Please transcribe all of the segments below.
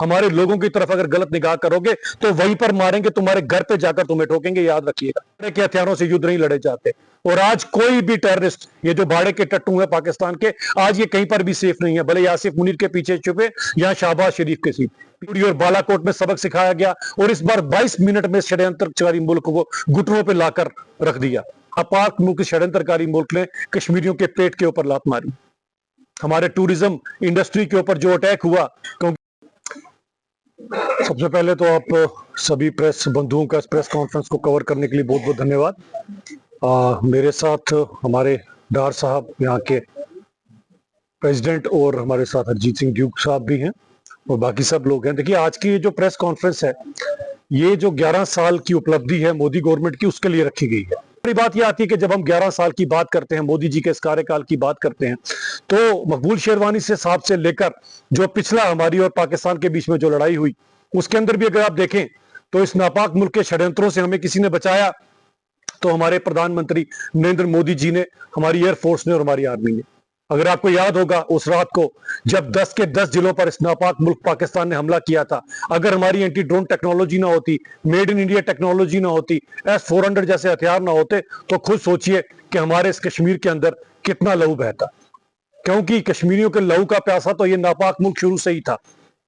हमारे लोगों की तरफ अगर गलत निगाह करोगे तो वहीं पर मारेंगे, तुम्हारे घर पे जाकर तुम्हें ठोकेंगे, याद रखिएगा। के हथियारों से युद्ध नहीं लड़े जाते। और आज कोई भी टेररिस्ट, ये जो भाड़े के टट्टू हैं पाकिस्तान के, आज ये कहीं पर भी सेफ नहीं है, भले आसिफ मुनीर के पीछे छुपे या शाहबाज शरीफ के सीट और बालाकोट में सबक सिखाया गया, और इस बार 22 मिनट में षड्यंत्रकारी मुल्क को घुटनों पर लाकर रख दिया। पाक मुल्क षड्यंत्रकारी मुल्क ने कश्मीरियों के पेट के ऊपर लात मारी। हमारे टूरिज्म इंडस्ट्री के ऊपर जो अटैक हुआ, क्योंकि सबसे पहले तो आप सभी प्रेस बंधुओं का इस प्रेस कॉन्फ्रेंस को कवर करने के लिए बहुत बहुत धन्यवाद। मेरे साथ हमारे डार साहब यहाँ के प्रेसिडेंट और हमारे साथ हरजीत सिंह ड्यूक साहब भी हैं और बाकी सब लोग हैं। देखिए, आज की ये जो प्रेस कॉन्फ्रेंस है, ये जो 11 साल की उपलब्धि है मोदी गवर्नमेंट की, उसके लिए रखी गई है। बड़ी बात यह आती है कि जब हम 11 साल की बात करते हैं, मोदी जी के इस कार्यकाल की बात करते हैं, तो मकबूल शेरवानी से साहब से लेकर जो पिछला हमारी और पाकिस्तान के बीच में जो लड़ाई हुई, उसके अंदर भी अगर आप देखें तो इस नापाक मुल्क के षड्यंत्रों से हमें किसी ने बचाया तो हमारे प्रधानमंत्री नरेंद्र मोदी जी ने, हमारी एयरफोर्स ने और हमारी आर्मी ने। अगर आपको याद होगा उस रात को जब 10 के 10 जिलों पर इस नापाक मुल्क पाकिस्तान ने हमला किया था, अगर हमारी एंटी ड्रोन टेक्नोलॉजी ना होती, मेड इन इंडिया टेक्नोलॉजी ना होती, S-400 जैसे हथियार ना होते, तो खुद सोचिए कि हमारे इस कश्मीर के अंदर कितना लहू बहता। क्योंकि कश्मीरियों के लहू का प्यासा तो ये नापाक मुल्क शुरू से ही था।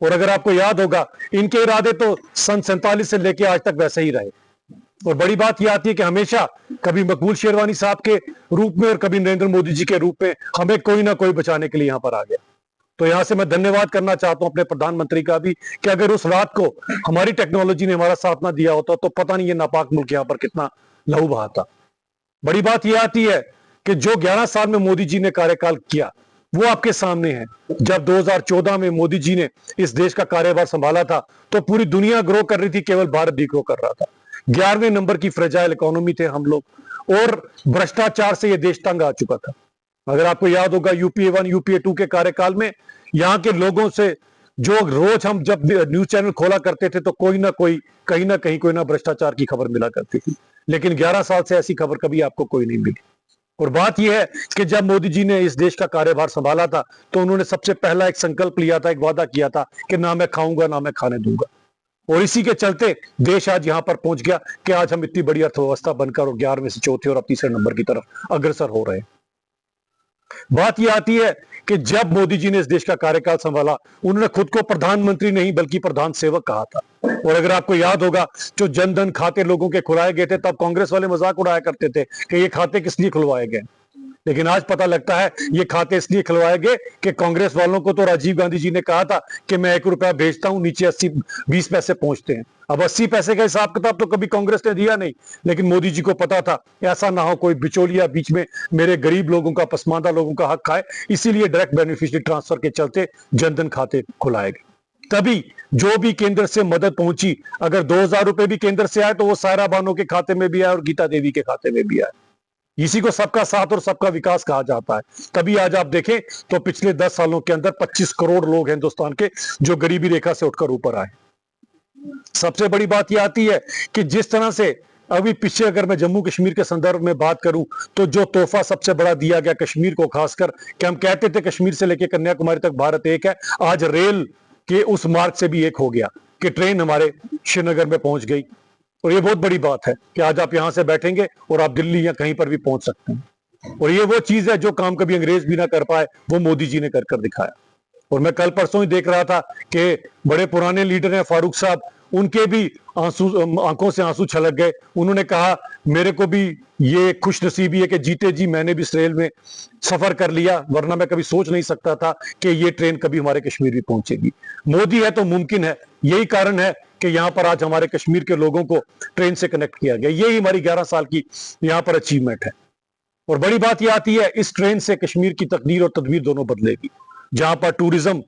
और अगर आपको याद होगा, इनके इरादे तो सन 47 से लेके आज तक वैसे ही रहे। और बड़ी बात यह आती है कि हमेशा कभी मकबूल शेरवानी साहब के रूप में और कभी नरेंद्र मोदी जी के रूप में हमें कोई ना कोई बचाने के लिए यहां पर आ गया। तो यहां से मैं धन्यवाद करना चाहता हूं अपने प्रधानमंत्री का भी, कि अगर उस रात को हमारी टेक्नोलॉजी ने हमारा साथ ना दिया होता तो पता नहीं ये नापाक मुल्क यहां पर कितना लहू बहाता। बड़ी बात यह आती है कि जो 11 साल में मोदी जी ने कार्यकाल किया वो आपके सामने है। जब 2014 में मोदी जी ने इस देश का कार्यभार संभाला था तो पूरी दुनिया ग्रो कर रही थी, केवल भारत भी ग्रो कर रहा था। 11वें नंबर की फ्रेजाइल इकोनॉमी थे हम लोग, और भ्रष्टाचार से यह देश तंग आ चुका था। अगर आपको याद होगा यूपीए 1 यूपीए 2 के कार्यकाल में यहाँ के लोगों से जो रोज हम जब न्यूज चैनल खोला करते थे तो कोई ना कोई, कहीं ना कहीं कोई ना भ्रष्टाचार की खबर मिला करती थी, लेकिन 11 साल से ऐसी खबर कभी आपको कोई नहीं मिली। और बात यह है कि जब मोदी जी ने इस देश का कार्यभार संभाला था तो उन्होंने सबसे पहला एक संकल्प लिया था, एक वादा किया था कि ना मैं खाऊंगा ना मैं खाने दूंगा। और इसी के चलते देश आज यहां पर पहुंच गया कि आज हम इतनी बड़ी अर्थव्यवस्था बनकर और 11वें से चौथे और अब तीसरे नंबर की तरफ अग्रसर हो रहे हैं। बात यह आती है कि जब मोदी जी ने इस देश का कार्यकाल संभाला, उन्होंने खुद को प्रधानमंत्री नहीं बल्कि प्रधान सेवक कहा था। और अगर आपको याद होगा, जो जनधन खाते लोगों के खुलवाए गए थे, तब कांग्रेस वाले मजाक उड़ाया करते थे कि ये खाते किस लिए खुलवाए गए। लेकिन आज पता लगता है ये खाते इसलिए खुलवाए गए कि कांग्रेस वालों को तो राजीव गांधी जी ने कहा था कि मैं 1 रुपया भेजता हूं, नीचे 20 पैसे पहुंचते हैं। अब 80 पैसे का हिसाब किताब तो कभी कांग्रेस ने दिया नहीं, लेकिन मोदी जी को पता था ऐसा ना हो कोई बिचौलिया बीच में मेरे गरीब लोगों का, पसमानदा लोगों का हक खाए, इसीलिए डायरेक्ट बेनिफिशियरी ट्रांसफर के चलते जनधन खाते खुलाए गए। तभी जो भी केंद्र से मदद पहुंची, अगर 2000 रुपए भी केंद्र से आए तो वो सायरा बानो के खाते में भी आए और गीता देवी के खाते में भी आए। इसी को सबका साथ और सबका विकास कहा जाता है। तभी आज आप देखें तो पिछले 10 सालों के अंदर 25 करोड़ लोग हिंदुस्तान के जो गरीबी रेखा से उठकर ऊपर आए। सबसे बड़ी बात यह आती है कि जिस तरह से अभी पीछे अगर मैं जम्मू कश्मीर के संदर्भ में बात करूं तो जो तोहफा सबसे बड़ा दिया गया कश्मीर को, खासकर कि हम कहते थे कश्मीर से लेकर कन्याकुमारी तक भारत एक है, आज रेल के उस मार्ग से भी एक हो गया कि ट्रेन हमारे श्रीनगर में पहुंच गई। और ये बहुत बड़ी बात है कि आज आप यहां से बैठेंगे और आप दिल्ली या कहीं पर भी पहुंच सकते हैं। और ये वो चीज है जो काम कभी अंग्रेज भी ना कर पाए, वो मोदी जी ने कर दिखाया। और मैं कल परसों ही देख रहा था कि बड़े पुराने लीडर हैं फारूक साहब, उनके भी आंखों से आंसू छलक गए। उन्होंने कहा मेरे को भी ये खुश नसीबी है कि जीते जी मैंने भी इस रेल में सफर कर लिया, वरना मैं कभी सोच नहीं सकता था कि ये ट्रेन कभी हमारे कश्मीर भी पहुंचेगी। मोदी है तो मुमकिन है, यही कारण है कि यहां पर आज हमारे कश्मीर के लोगों को ट्रेन से कनेक्ट किया गया। यही हमारी 11 साल की यहां पर अचीवमेंट है। और बड़ी बात यह आती है, इस ट्रेन से कश्मीर की तकदीर और तदबीर दोनों बदलेगी। जहां पर टूरिज्म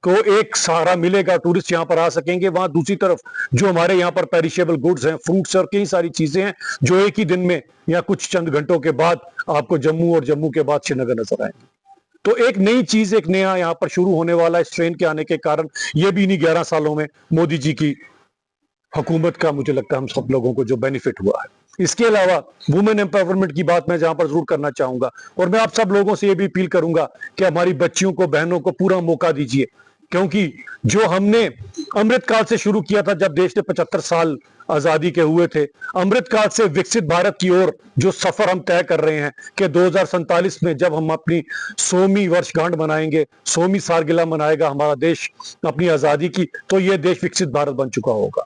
को एक सहारा मिलेगा, टूरिस्ट यहां पर आ सकेंगे, वहां दूसरी तरफ जो हमारे यहां पर पेरिशेबल गुड्स हैं, फ्रूट्स और कई सारी चीजें हैं, जो एक ही दिन में या कुछ चंद घंटों के बाद आपको जम्मू और जम्मू के बाद श्रीनगर नजर आएंगे। तो एक नई चीज, एक नया यहां पर शुरू होने वाला इस ट्रेन के आने के कारण, यह भी इन्हीं 11 सालों में मोदी जी की हुकूमत का मुझे लगता है हम सब लोगों को जो बेनिफिट हुआ है। इसके अलावा वुमेन एम्पावरमेंट की बात मैं जहां पर जरूर करना चाहूंगा, और मैं आप सब लोगों से ये भी अपील करूंगा कि हमारी बच्चियों को, बहनों को पूरा मौका दीजिए क्योंकि जो हमने अमृत काल से शुरू किया था, जब देश ने 75 साल आजादी के हुए थे, अमृत काल से विकसित भारत की ओर जो सफर हम तय कर रहे हैं कि 2047 में जब हम अपनी 100वीं वर्षगांठ मनाएंगे, 100वीं सालगिरह मनाएगा हमारा देश अपनी आजादी की, तो यह देश विकसित भारत बन चुका होगा।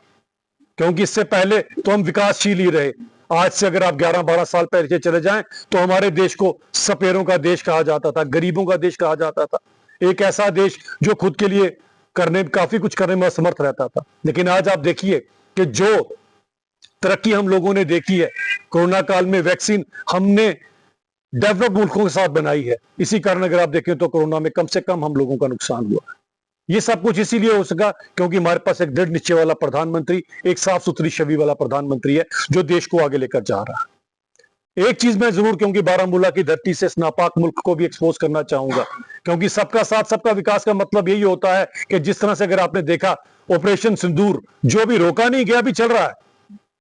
क्योंकि इससे पहले तो हम विकासशील ही रहे। आज से अगर आप 11-12 साल पहले चले जाएं तो हमारे देश को सपेरों का देश कहा जाता था, गरीबों का देश कहा जाता था, एक ऐसा देश जो खुद के लिए काफी कुछ करने में असमर्थ रहता था। लेकिन आज आप देखिए कि जो तरक्की हम लोगों ने देखी है, कोरोना काल में वैक्सीन हमने डेवलप मुल्कों के साथ बनाई है। इसी कारण अगर आप देखें तो कोरोना में कम से कम हम लोगों का नुकसान हुआ है। ये सब कुछ इसीलिए हो सका क्योंकि हमारे पास एक दृढ़ निश्चय वाला प्रधानमंत्री, एक साफ सुथरी छवि वाला प्रधानमंत्री है जो देश को आगे लेकर जा रहा है। एक चीज मैं जरूर, क्योंकि बारामूला की धरती से इस नापाक मुल्क को भी एक्सपोज करना चाहूंगा, क्योंकि सबका साथ सबका विकास का मतलब यही होता है कि जिस तरह से अगर आपने देखा ऑपरेशन सिंदूर, जो भी रोका नहीं गया, भी चल रहा है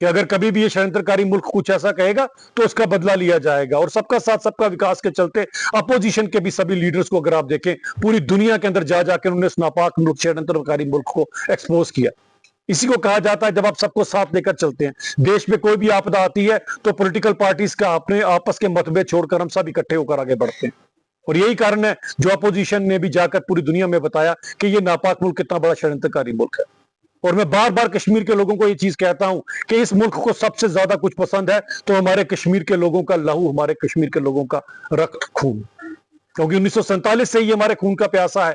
कि अगर कभी भी ये षड्यंत्रकारी मुल्क कुछ ऐसा कहेगा तो उसका बदला लिया जाएगा। और सबका साथ सबका विकास के चलते अपोजिशन के भी सभी लीडर्स को अगर आप देखें, पूरी दुनिया के अंदर जा जाकर उन्होंने इस नापाक मुल्क, षड्यंत्रकारी मुल्क को एक्सपोज किया। इसी को कहा जाता है जब आप सबको साथ लेकर चलते हैं। देश में कोई भी आपदा आती है तो पॉलिटिकल पार्टीज का अपने आपस के मतभेद छोड़कर हम सब इकट्ठे होकर आगे बढ़ते हैं। और यही कारण है जो अपोजिशन ने भी जाकर पूरी दुनिया में बताया कि ये नापाक मुल्क कितना बड़ा षड्यंत्रकारी मुल्क है। और मैं बार बार कश्मीर के लोगों को ये चीज कहता हूं कि इस मुल्क को सबसे ज्यादा कुछ पसंद है तो हमारे कश्मीर के लोगों का लहू, हमारे कश्मीर के लोगों का रक्त खून, क्योंकि 1947 से ही हमारे खून का प्यासा है।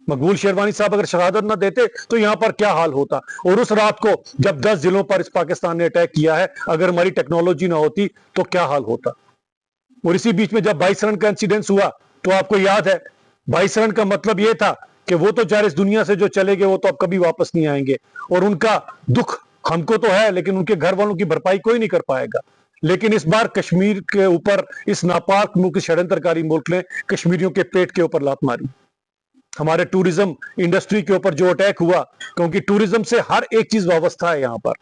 मकबूल शेरवानी साहब अगर शहादत ना देते तो यहां पर क्या हाल होता। और उस रात को जब 10 जिलों पर इस पाकिस्तान ने अटैक किया है, अगर हमारी टेक्नोलॉजी ना होती तो क्या हाल होता। और इसी बीच में जब 22 रन का इंसिडेंस हुआ तो आपको याद है 22 रन का मतलब यह था कि वो तो चाहे इस दुनिया से जो चले गए वो तो अब कभी वापस नहीं आएंगे, और उनका दुख हमको तो है लेकिन उनके घर वालों की भरपाई कोई नहीं कर पाएगा। लेकिन इस बार कश्मीर के ऊपर इस नापाक मुल्क, षड्यंत्रकारी मुल्क ने कश्मीरियों के पेट के ऊपर लात मारी। हमारे टूरिज्म इंडस्ट्री के ऊपर जो अटैक हुआ, क्योंकि टूरिज्म से हर एक चीज वाबस्ता है यहां पर,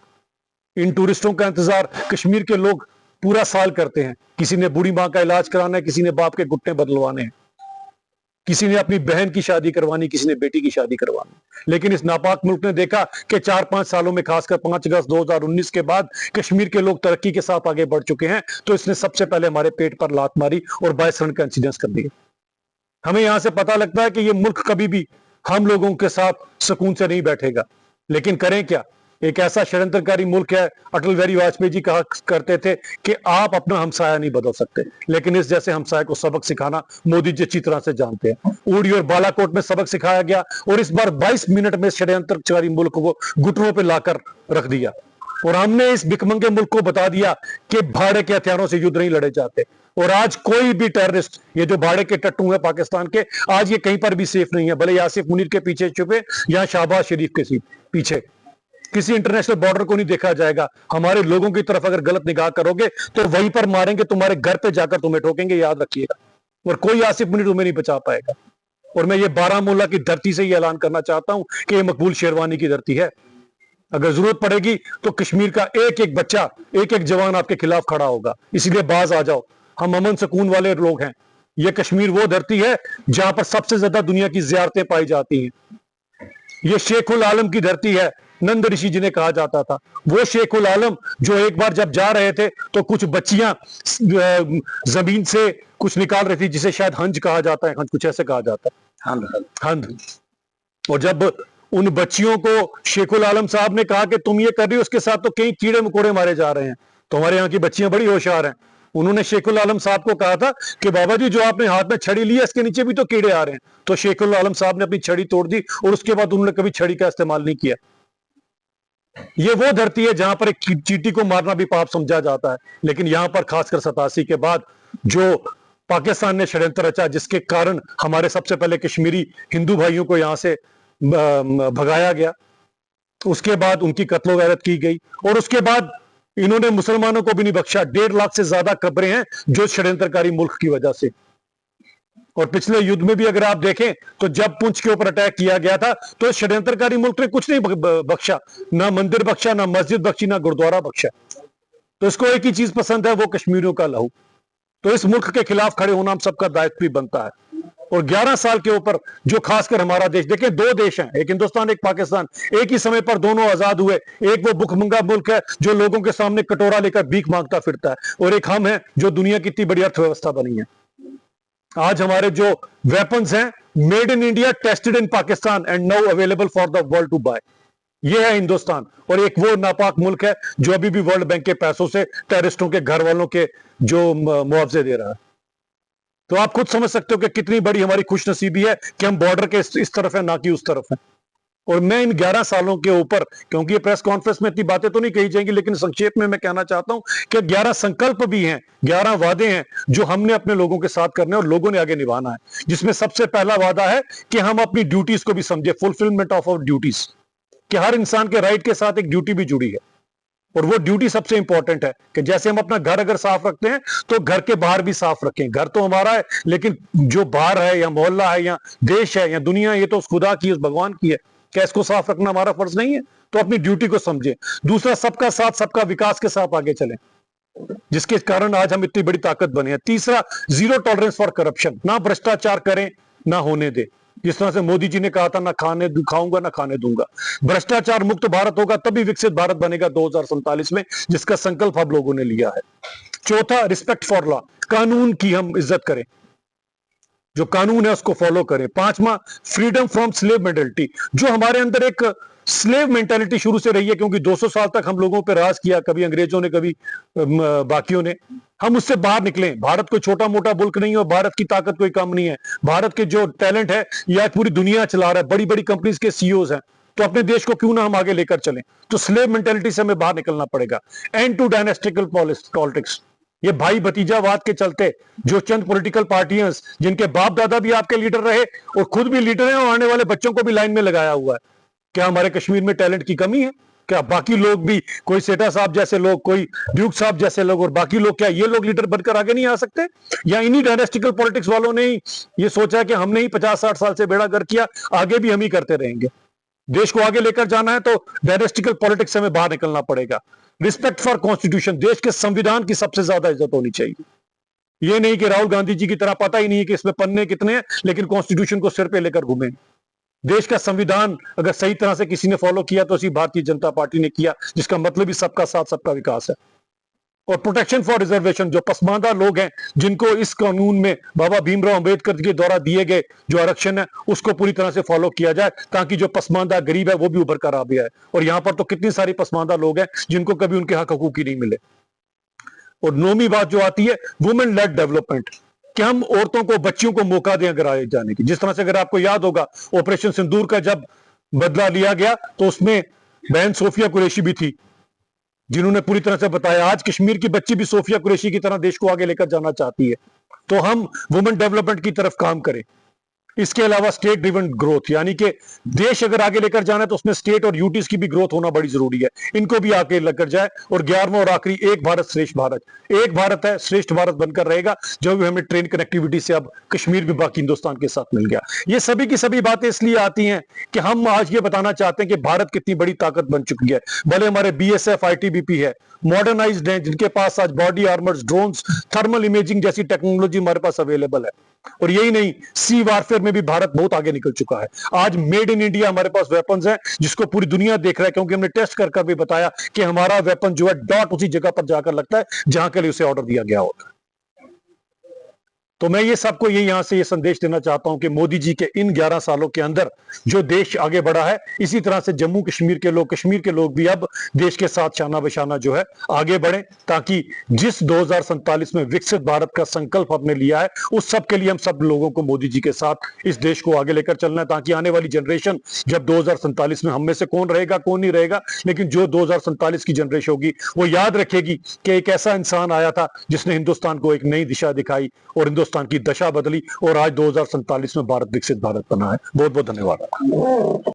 इन टूरिस्टों का इंतजार कश्मीर के लोग पूरा साल करते हैं। किसी ने बूढ़ी मां का इलाज कराना है, किसी ने बाप के घुटने बदलवाने हैं, किसी ने अपनी बहन की शादी करवानी, किसी ने बेटी की शादी करवानी। लेकिन इस नापाक मुल्क ने देखा कि 4-5 सालों में, खासकर 5 अगस्त 2019 के बाद कश्मीर के लोग तरक्की के साथ आगे बढ़ चुके हैं, तो इसने सबसे पहले हमारे पेट पर लात मारी और 22 रन का इंसिडेंस कर दिया। हमें यहां से पता लगता है कि यह मुल्क कभी भी हम लोगों के साथ सुकून से नहीं बैठेगा। लेकिन करें क्या, एक ऐसा षड्यंत्रकारी मुल्क है। अटल बिहारी वाजपेयी जी कहा करते थे कि आप अपना हमसाया नहीं बदल सकते, लेकिन इस जैसे हमसाया को सबक सिखाना मोदी जी अच्छी तरह से जानते हैं। उड़ी और बालाकोट में सबक सिखाया गया और इस बार 22 मिनट में षड्यंत्रकारी मुल्क को घुटनों पर लाकर रख दिया। और हमने इस भिखमंगे मुल्क को बता दिया कि भाड़े के हथियारों से युद्ध नहीं लड़े जाते। और आज कोई भी टेररिस्ट, ये जो भाड़े के टट्टू हैं पाकिस्तान के, आज ये कहीं पर भी सेफ नहीं है, भले यासिफ मुनीर के पीछे छुपे या शहबाज शरीफ के पीछे। किसी इंटरनेशनल बॉर्डर को नहीं देखा जाएगा। हमारे लोगों की तरफ अगर गलत निगाह करोगे तो वहीं पर मारेंगे, तुम्हारे घर पे जाकर तुम्हें ठोकेंगे, याद रखिएगा। और कोई आसिफ मुनीर तुम्हें नहीं बचा पाएगा। और मैं ये बारामूला की धरती से ये ऐलान करना चाहता हूं कि ये मकबूल शेरवानी की धरती है। अगर जरूरत पड़ेगी तो कश्मीर का एक एक बच्चा, एक एक जवान आपके खिलाफ खड़ा होगा। इसीलिए बाज आ जाओ, हम अमन सुकून वाले लोग हैं। ये कश्मीर वो धरती है जहां पर सबसे ज्यादा दुनिया की जियारतें पाई जाती हैं। ये शेखुल आलम की धरती है, नंद ऋषि जिन्हें कहा जाता था। वो शेखुल आलम जो एक बार जब जा रहे थे तो कुछ बच्चियां जमीन से कुछ निकाल रही थी, जिसे शायद हंज कहा जाता है, हंज कुछ ऐसे कहा जाता है, हंद। और जब उन बच्चियों को शेखुल आलम साहब ने कहा कि तुम ये कर रही हो, उसके साथ तो कई कीड़े मकोड़े मारे जा रहे हैं, तो हमारे यहाँ की बच्चियां बड़ी होशियार हैं। उन्होंने शेखुल आलम साहब को कहा था कि बाबा जी जो आपने हाथ में छड़ी ली है इसके नीचे भी तो कीड़े आ रहे हैं। तो शेखुल आलम साहब ने अपनी छड़ी तोड़ दी और उसके बाद उन्होंने कभी छड़ी का इस्तेमाल नहीं किया। ये वो धरती है जहां पर एक चींटी को मारना भी पाप समझा जाता है। लेकिन यहां पर खासकर 87 के बाद जो पाकिस्तान ने षड्यंत्र रचा, जिसके कारण हमारे सबसे पहले कश्मीरी हिंदू भाइयों को यहां से भगाया गया, उसके बाद उनकी कत्लो गारत की गई, और उसके बाद इन्होंने मुसलमानों को भी नहीं बख्शा। 1.5 लाख से ज्यादा कब्रें हैं जो षड्यंत्रकारी मुल्क की वजह से। और पिछले युद्ध में भी अगर आप देखें तो जब पुंछ के ऊपर अटैक किया गया था तो षड्यंत्रकारी मुल्क ने कुछ नहीं बख्शा, ना मंदिर बख्शा, ना मस्जिद बख्शी, ना गुरुद्वारा बख्शा। तो इसको एक ही चीज पसंद है, वो कश्मीरियों का लहू। तो इस मुल्क के खिलाफ खड़े होना हम सबका दायित्व भी बनता है। और 11 साल के ऊपर जो खासकर हमारा देश, देखिए दो देश हैं, एक हिंदुस्तान एक पाकिस्तान, एक ही समय पर दोनों आजाद हुए। एक वो भुखमंगा मुल्क है जो लोगों के सामने कटोरा लेकर भीख मांगता फिरता है, और एक हम हैं जो दुनिया की इतनी बड़ी अर्थव्यवस्था बनी है। आज हमारे जो वेपन्स हैं, made in India, tested in Pakistan and now available for the world to buy. ये है हिंदुस्तान, और एक वो नापाक मुल्क है जो अभी भी वर्ल्ड बैंक के पैसों से टेररिस्टों के घर वालों के जो मुआवजे दे रहा है। तो आप खुद समझ सकते हो कि कितनी बड़ी हमारी खुशनसीबी है कि हम बॉर्डर के इस तरफ है, ना कि उस तरफ है। और मैं इन 11 सालों के ऊपर, क्योंकि ये प्रेस कॉन्फ्रेंस में इतनी बातें तो नहीं कही जाएंगी, लेकिन संक्षेप में मैं कहना चाहता हूं कि 11 संकल्प भी हैं, 11 वादे हैं जो हमने अपने लोगों के साथ करने और लोगों ने आगे निभाना है। जिसमें सबसे पहला वादा है कि हम अपनी ड्यूटीज को भी समझे, फुलफिलमेंट ऑफ आवर ड्यूटीज, कि हर इंसान के राइट के साथ एक ड्यूटी भी जुड़ी है। और वो ड्यूटी सबसे इंपॉर्टेंट है कि जैसे हम अपना घर अगर साफ रखते हैं तो घर के बाहर भी साफ रखें। घर तो हमारा है, लेकिन जो बाहर है या मोहल्ला है या देश है या दुनिया, ये तो उस खुदा की, उस भगवान की है। क्या इसको साफ रखना हमारा फर्ज नहीं है? तो अपनी ड्यूटी को समझें। दूसरा, सबका साथ सबका विकास के साथ आगे चलें, जिसके कारण आज हम इतनी बड़ी ताकत बने हैं। तीसरा, जीरो टॉलरेंस फॉर करप्शन, ना भ्रष्टाचार करें ना होने दे। जिस तरह से मोदी जी ने कहा था, ना खाने खाऊंगा ना खाने दूंगा। भ्रष्टाचार मुक्त भारत होगा तभी विकसित भारत बनेगा 2047 में, जिसका संकल्प हम लोगों ने लिया है। चौथा, रिस्पेक्ट फॉर लॉ, कानून की हम इज्जत करें, जो कानून है उसको फॉलो करें। पांचवा, फ्रीडम फ्रॉम स्लेव मेंटालिटी, जो हमारे अंदर एक स्लेव मेंटालिटी शुरू से रही है, क्योंकि 200 साल तक हम लोगों पे राज किया, कभी अंग्रेजों ने कभी बाकियों ने। हम उससे बाहर निकलें। भारत कोई छोटा मोटा मुल्क नहीं है और भारत की ताकत कोई कम नहीं है। भारत के जो टैलेंट है ये आज पूरी दुनिया चला रहा है, बड़ी बड़ी कंपनीज के सीईओज हैं। तो अपने देश को क्यों ना हम आगे लेकर चलें? तो स्लेव मेंटालिटी से हमें बाहर निकलना पड़ेगा। एंड टू डायनेस्टिकल पॉलिटिक्स, ये भाई भतीजावाद के चलते जो चंद पॉलिटिकल पार्टियां जिनके बाप दादा भी आपके लीडर रहे और खुद भी लीडर हैं और आने वाले बच्चों को भी लाइन में लगाया हुआ है। क्या हमारे कश्मीर में टैलेंट की कमी है? क्या बाकी लोग भी, कोई सेठा साहब जैसे लोग, कोई ड्यूक साहब जैसे लोग और बाकी लोग, क्या ये लोग लीडर बनकर आगे नहीं आ सकते? या इन्हीं डायनेस्टिकल पॉलिटिक्स वालों ने ही ये सोचा कि हमने ही 50-60 साल से बेड़ा गर्क किया, आगे भी हम ही करते रहेंगे? देश को आगे लेकर जाना है तो डायनेस्टिकल पॉलिटिक्स से हमें बाहर निकलना पड़ेगा। रिस्पेक्ट फॉर कॉन्स्टिट्यूशन, देश के संविधान की सबसे ज्यादा इज्जत होनी चाहिए। ये नहीं कि राहुल गांधी जी की तरह पता ही नहीं है कि इसमें पन्ने कितने हैं, लेकिन कॉन्स्टिट्यूशन को सिर पे लेकर घूमे। देश का संविधान अगर सही तरह से किसी ने फॉलो किया तो इसी भारतीय जनता पार्टी ने किया, जिसका मतलब ही सबका साथ सबका विकास है। और प्रोटेक्शन फॉर रिजर्वेशन, जो पसमानदा लोग हैं जिनको इस कानून में बाबा भीमराव अंबेडकर के द्वारा दिए गए जो आरक्षण है उसको पूरी तरह से फॉलो किया जाए, ताकि जो पसमानदा गरीब है वो भी उभर कर आ गया है। और यहां पर तो कितनी सारी पसमानदा लोग हैं जिनको कभी उनके हक हकूक ही नहीं मिले। और नौवीं बात जो आती है, वुमेन लेड डेवलपमेंट, कि हम औरतों को, बच्चियों को मौका दें अगर आगे जाने की। जिस तरह से अगर आपको याद होगा, ऑपरेशन सिंदूर का जब बदला लिया गया तो उसमें बहन सोफिया कुरैशी भी थी, जिन्होंने पूरी तरह से बताया। आज कश्मीर की बच्ची भी सोफिया कुरैशी की तरह देश को आगे लेकर जाना चाहती है। तो हम वुमेन डेवलपमेंट की तरफ काम करें। इसके अलावा स्टेट ड्रिवन ग्रोथ, यानी कि देश अगर आगे लेकर जाना है तो उसमें स्टेट और यूटीज की भी ग्रोथ होना बड़ी जरूरी है, इनको भी आगे लेकर जाए। और 11वां और आखिरी, एक भारत श्रेष्ठ भारत। एक भारत है, श्रेष्ठ भारत बनकर रहेगा, जो भी हमें ट्रेन कनेक्टिविटी से अब कश्मीर भी बाकी हिंदुस्तान के साथ मिल गया। ये सभी की सभी बातें इसलिए आती हैं कि हम आज ये बताना चाहते हैं कि भारत कितनी बड़ी ताकत बन चुकी है। भले हमारे बीएसएफ, आईटीबीपी है, मॉडर्नाइज्ड है, जिनके पास आज body armours, drones, thermal imaging जैसी टेक्नोलॉजी हमारे पास अवेलेबल है। और यही नहीं, सी वारफेयर में भी भारत बहुत आगे निकल चुका है। आज मेड इन इंडिया हमारे पास वेपन्स हैं जिसको पूरी दुनिया देख रहा है, क्योंकि हमने टेस्ट कर भी बताया कि हमारा वेपन जो है डॉट उसी जगह पर जाकर लगता है जहां के लिए उसे ऑर्डर दिया गया होता है। तो मैं ये सबको ये यहां से ये संदेश देना चाहता हूं कि मोदी जी के इन 11 सालों के अंदर जो देश आगे बढ़ा है, इसी तरह से जम्मू कश्मीर के लोग, कश्मीर के लोग भी अब देश के साथ शाना बशाना जो है आगे बढ़े, ताकि जिस 2047 में विकसित भारत का संकल्प हमने लिया है उस सब के लिए हम सब लोगों को मोदी जी के साथ इस देश को आगे लेकर चलना है, ताकि आने वाली जनरेशन जब 2047 में हम में से कौन रहेगा कौन नहीं रहेगा, लेकिन जो 2047 की जनरेशन होगी वो याद रखेगी कि एक ऐसा इंसान आया था जिसने हिंदुस्तान को एक नई दिशा दिखाई और हिंदुस्तान की दशा बदली, और आज 2047 में भारत विकसित भारत बना है। बहुत बहुत धन्यवाद।